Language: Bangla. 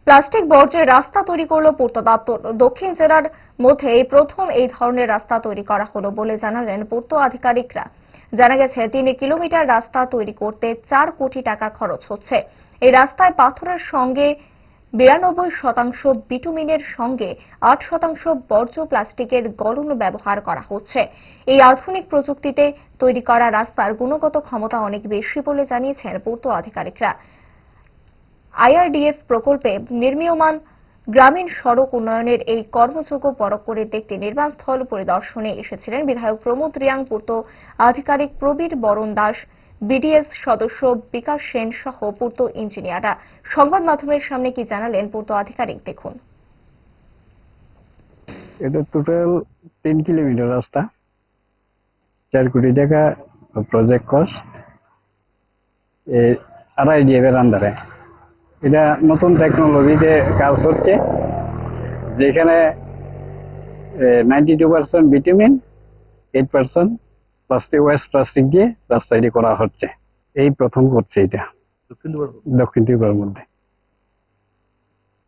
প্লাস্টিক বর্জ্যের রাস্তা তৈরি করল পূর্ত দপ্তর। দক্ষিণ জেলার মধ্যে এই প্রথম এই ধরনের রাস্তা তৈরি করা হলো বলে জানালেন পূর্ত আধিকারিকরা। জানা গেছে 3 কিলোমিটার রাস্তা তৈরি করতে 4 কোটি টাকা খরচ হচ্ছে। এই রাস্তায় পাথরের সঙ্গে 92% বিটুমিনের সঙ্গে 8% বর্জ্য প্লাস্টিকের গলন ব্যবহার করা হচ্ছে। এই আধুনিক প্রযুক্তিতে তৈরি করা রাস্তার গুণগত ক্ষমতা অনেক বেশি বলে জানিয়েছেন পূর্ত আধিকারিকরা। আইআরডিএফ প্রকল্পে নির্মীয়মান গ্রামীণ সড়ক উন্নয়নের এই কর্মযজ্ঞ পরখ করে দেখতে নির্মাণস্থল পরিদর্শনে এসেছিলেন বিধায়ক প্রমোদ রিয়াং, পূর্ত আধিকারিক প্রবীর বরণ দাস, বিডিএস সদস্য বিকাশ সেন সহ পূর্ত ইঞ্জিনিয়াররা। সংবাদ মাধ্যমের সামনে কি জানালেন পূর্ত আধিকারিক, দেখুন। এটা টোটাল 3 কিলোমিটার রাস্তা, 4 কোটি টাকা প্রজেক্ট কস্ট, আইআরডিএফ এর আন্ডারে। এটা নতুন টেকনোলজিতে কাজ হচ্ছে, যেখানে 92% বিটুমিন, 8% প্লাস্টিক ওয়েস্ট প্লাস্টিক দিয়ে রাস্তাটি করা হচ্ছে। এই প্রথম করছে এটা দক্ষিণ ত্রিপুরার মধ্যে।